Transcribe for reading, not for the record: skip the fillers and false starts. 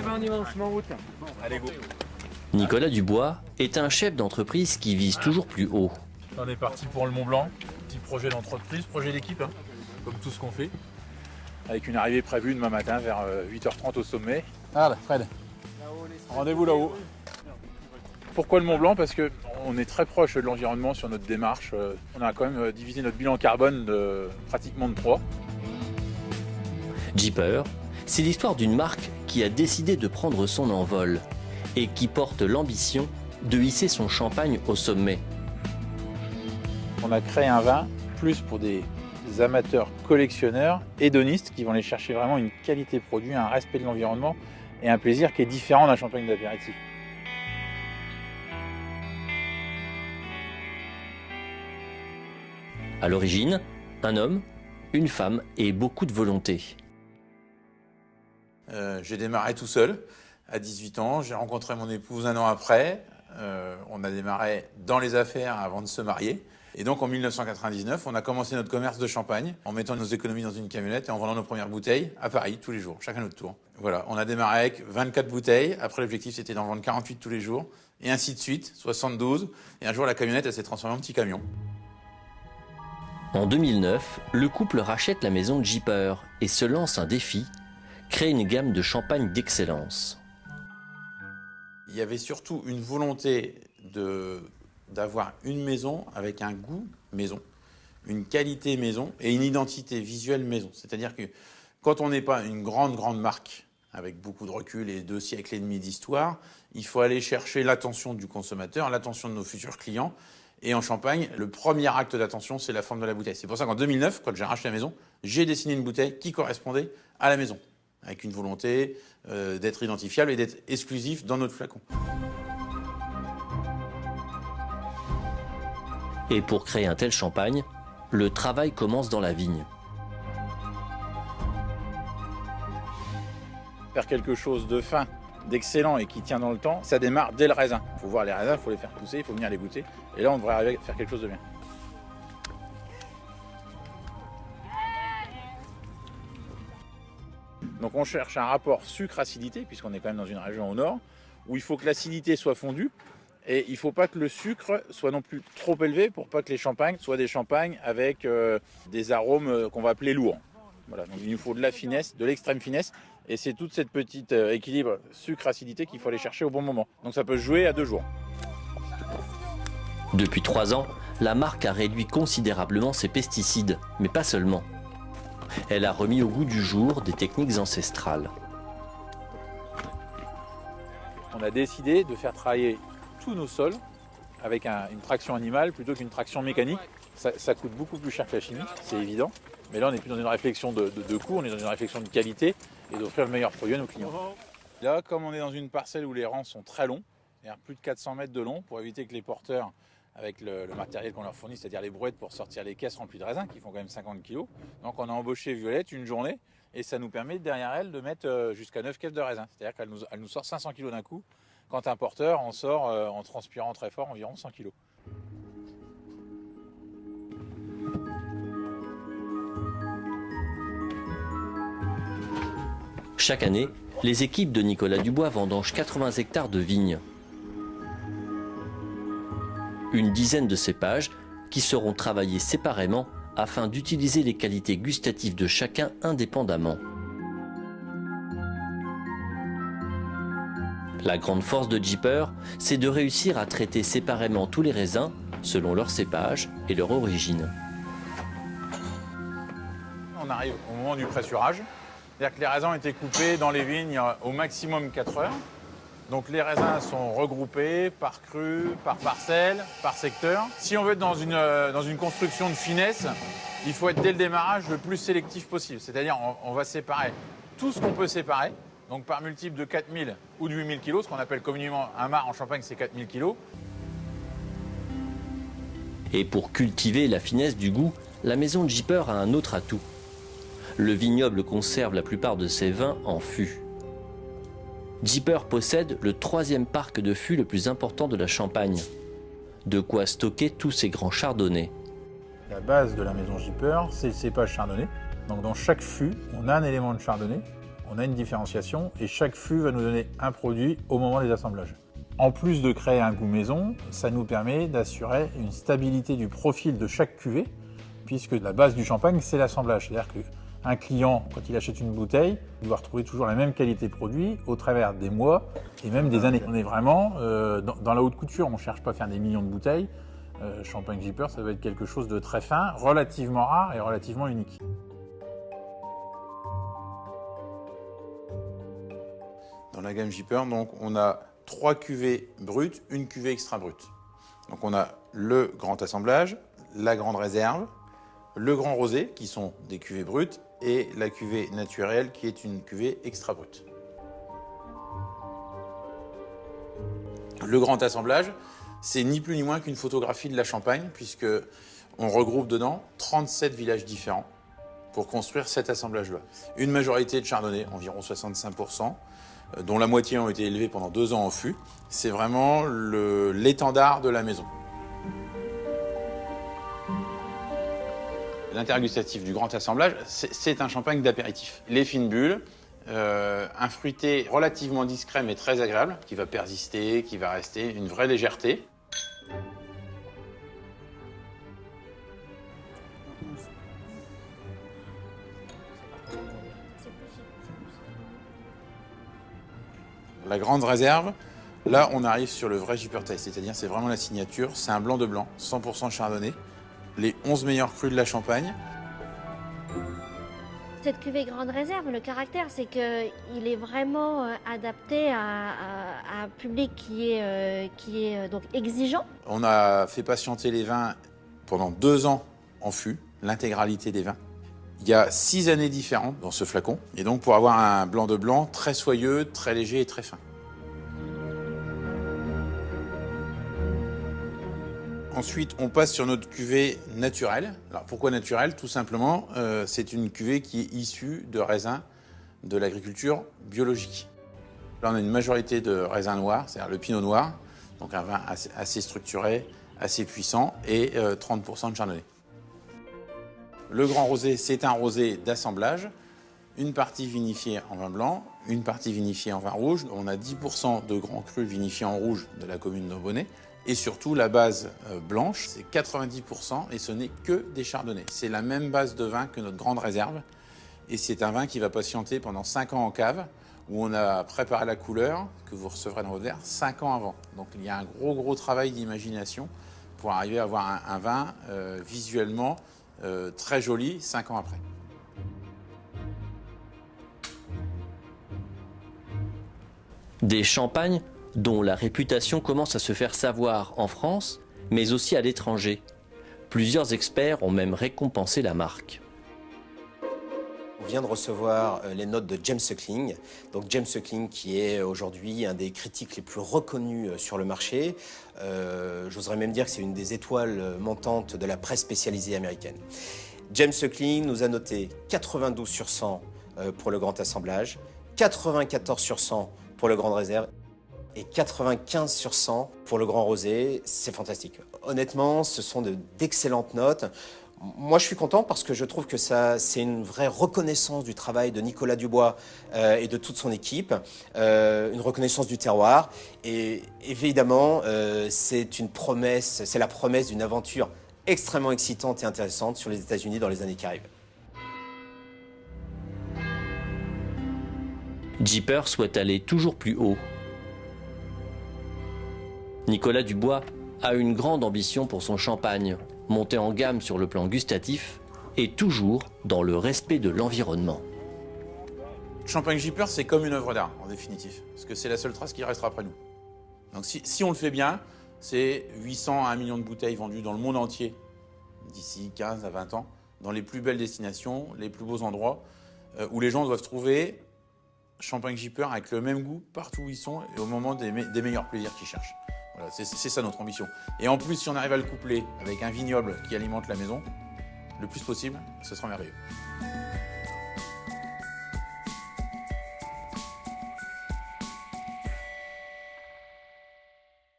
Eh ben on y va, on se met en route. Allez, go. Nicolas Dubois est un chef d'entreprise qui vise toujours plus haut. On est parti pour le Mont Blanc. Petit projet d'entreprise, projet d'équipe, hein, comme tout ce qu'on fait. Avec une arrivée prévue demain matin vers 8h30 au sommet. Ah, Fred, rendez-vous là-haut. Pourquoi le Mont Blanc? Parce qu'on est très proche de l'environnement sur notre démarche. On a quand même divisé notre bilan carbone pratiquement de 3. Jeeper, c'est l'histoire d'une marque qui a décidé de prendre son envol et qui porte l'ambition de hisser son champagne au sommet. On a créé un vin plus pour des amateurs collectionneurs, hédonistes, qui vont aller chercher vraiment une qualité produit, un respect de l'environnement et un plaisir qui est différent d'un champagne d'apéritif. À l'origine, un homme, une femme et beaucoup de volonté. J'ai démarré tout seul à 18 ans. J'ai rencontré mon épouse un an après. On a démarré dans les affaires avant de se marier. Et donc en 1999, on a commencé notre commerce de champagne en mettant nos économies dans une camionnette et en vendant nos premières bouteilles à Paris tous les jours, chacun notre tour. Voilà, on a démarré avec 24 bouteilles. Après, l'objectif, c'était d'en vendre 48 tous les jours. Et ainsi de suite, 72. Et un jour, la camionnette, elle s'est transformée en petit camion. En 2009, le couple rachète la maison Jeeper et se lance un défi, créer une gamme de champagne d'excellence. Il y avait surtout une volonté d'avoir une maison avec un goût maison, une qualité maison et une identité visuelle maison. C'est-à-dire que quand on n'est pas une grande marque avec beaucoup de recul et 2 siècles et demi d'histoire, il faut aller chercher l'attention du consommateur, l'attention de nos futurs clients. Et en Champagne, le premier acte d'attention, c'est la forme de la bouteille. C'est pour ça qu'en 2009, quand j'ai racheté la maison, j'ai dessiné une bouteille qui correspondait à la maison, avec une volonté d'être identifiable et d'être exclusif dans notre flacon. Et pour créer un tel champagne, le travail commence dans la vigne. Faire quelque chose de fin, d'excellent et qui tient dans le temps, ça démarre dès le raisin. Il faut voir les raisins, il faut les faire pousser, il faut venir les goûter. Et là, on devrait arriver à faire quelque chose de bien. Donc on cherche un rapport sucre-acidité, puisqu'on est quand même dans une région au nord, où il faut que l'acidité soit fondue, et il ne faut pas que le sucre soit non plus trop élevé pour pas que les champagnes soient des champagnes avec des arômes qu'on va appeler lourds. Voilà, donc il nous faut de la finesse, de l'extrême finesse, et c'est toute cette petite équilibre sucre-acidité qu'il faut aller chercher au bon moment. Donc ça peut se jouer à 2 jours. Depuis 3 ans, la marque a réduit considérablement ses pesticides, mais pas seulement. Elle a remis au goût du jour des techniques ancestrales. On a décidé de faire travailler tous nos sols avec une traction animale plutôt qu'une traction mécanique. Ça coûte beaucoup plus cher que la chimie, c'est évident. Mais là, on n'est plus dans une réflexion de coût, on est dans une réflexion de qualité et d'offrir le meilleur produit à nos clients. Là, comme on est dans une parcelle où les rangs sont très longs, c'est-à-dire plus de 400 mètres de long, pour éviter que les porteurs, avec le matériel qu'on leur fournit, c'est-à-dire les brouettes pour sortir les caisses remplies de raisins, qui font quand même 50 kg. Donc on a embauché Violette une journée et ça nous permet derrière elle de mettre jusqu'à 9 caisses de raisins. C'est-à-dire qu'elle nous sort 500 kg d'un coup, quand un porteur en sort en transpirant très fort environ 100 kg. Chaque année, les équipes de Nicolas Dubois vendangent 80 hectares de vignes. Une dizaine de cépages qui seront travaillés séparément afin d'utiliser les qualités gustatives de chacun indépendamment. La grande force de Jeeper, c'est de réussir à traiter séparément tous les raisins selon leur cépage et leur origine. On arrive au moment du pressurage. C'est-à-dire que les raisins ont été coupés dans les vignes au maximum 4 heures. Donc les raisins sont regroupés par cru, par parcelle, par secteur. Si on veut être dans une construction de finesse, il faut être dès le démarrage le plus sélectif possible. C'est-à-dire on va séparer tout ce qu'on peut séparer, donc par multiple de 4000 ou de 8000 kg, ce qu'on appelle communément un mar en Champagne, c'est 4000 kg. Et pour cultiver la finesse du goût, la maison Jeeper a un autre atout. Le vignoble conserve la plupart de ses vins en fût. Jeeper possède le 3e parc de fûts le plus important de la Champagne. De quoi stocker tous ces grands chardonnays. La base de la maison Jeeper, c'est le cépage chardonnay. Donc dans chaque fût, on a un élément de chardonnay. on a une différenciation et chaque fût va nous donner un produit au moment des assemblages. En plus de créer un goût maison, ça nous permet d'assurer une stabilité du profil de chaque cuvée, puisque la base du champagne, c'est l'assemblage. C'est-à-dire qu'un client, quand il achète une bouteille, il doit retrouver toujours la même qualité de produit au travers des mois et même des années. On est vraiment dans la haute couture, on ne cherche pas à faire des millions de bouteilles. Champagne Jeeper, ça va être quelque chose de très fin, relativement rare et relativement unique. Dans la gamme Jeeper, donc, on a 3 cuvées brutes, une cuvée extra brute. Donc on a le grand assemblage, la grande réserve, le grand rosé, qui sont des cuvées brutes, et la cuvée naturelle, qui est une cuvée extra brute. Le grand assemblage, c'est ni plus ni moins qu'une photographie de la Champagne, puisque on regroupe dedans 37 villages différents pour construire cet assemblage-là. Une majorité de chardonnay, environ 65%, dont la moitié ont été élevés pendant 2 ans en fût. C'est vraiment l'étendard de la maison. L'intérêt gustatif du grand assemblage, c'est un champagne d'apéritif. Les fines bulles, un fruité relativement discret mais très agréable, qui va persister, qui va rester, une vraie légèreté. La grande réserve, là on arrive sur le vrai Jeeper Taste, c'est-à-dire c'est vraiment la signature, c'est un blanc de blanc, 100% chardonnay, les 11 meilleurs crus de la Champagne. Cette cuvée grande réserve, le caractère, c'est qu'il est vraiment adapté à un public qui est donc exigeant. On a fait patienter les vins pendant 2 ans en fût, l'intégralité des vins. Il y a 6 années différentes dans ce flacon, et donc pour avoir un blanc de blanc très soyeux, très léger et très fin. Ensuite, on passe sur notre cuvée naturelle. Alors pourquoi naturelle? Tout simplement, c'est une cuvée qui est issue de raisins de l'agriculture biologique. Là, on a une majorité de raisins noirs, c'est-à-dire le pinot noir, donc un vin assez structuré, assez puissant, et 30% de chardonnay. Le grand rosé, c'est un rosé d'assemblage, une partie vinifiée en vin blanc, une partie vinifiée en vin rouge. On a 10% de grands crus vinifiés en rouge de la commune d'Ambonnay. Et surtout, la base blanche, c'est 90% et ce n'est que des chardonnays. C'est la même base de vin que notre grande réserve. Et c'est un vin qui va patienter pendant 5 ans en cave, où on a préparé la couleur que vous recevrez dans votre verre 5 ans avant. Donc il y a un gros travail d'imagination pour arriver à avoir un vin visuellement très joli 5 ans après. Des champagnes dont la réputation commence à se faire savoir en France, mais aussi à l'étranger. Plusieurs experts ont même récompensé la marque. On vient de recevoir les notes de James Suckling. Donc James Suckling qui est aujourd'hui un des critiques les plus reconnus sur le marché. J'oserais même dire que c'est une des étoiles montantes de la presse spécialisée américaine. James Suckling nous a noté 92 sur 100 pour le grand assemblage, 94 sur 100 pour le grande réserve et 95 sur 100 pour le grand rosé. C'est fantastique. Honnêtement, ce sont d'excellentes notes. Moi, je suis content parce que je trouve que c'est une vraie reconnaissance du travail de Nicolas Dubois et de toute son équipe, une reconnaissance du terroir. Et évidemment, c'est la promesse d'une aventure extrêmement excitante et intéressante sur les États-Unis dans les années qui arrivent. Jeeper souhaite aller toujours plus haut. Nicolas Dubois a une grande ambition pour son champagne, monté en gamme sur le plan gustatif et toujours dans le respect de l'environnement. Champagne Jeeper, c'est comme une œuvre d'art, en définitive, parce que c'est la seule trace qui restera après nous. Donc si on le fait bien, c'est 800 à 1 million de bouteilles vendues dans le monde entier d'ici 15 à 20 ans, dans les plus belles destinations, les plus beaux endroits, où les gens doivent trouver Champagne Jeeper avec le même goût partout où ils sont et au moment des meilleurs plaisirs qu'ils cherchent. Voilà, c'est ça notre ambition. Et en plus, si on arrive à le coupler avec un vignoble qui alimente la maison, le plus possible, ce sera merveilleux.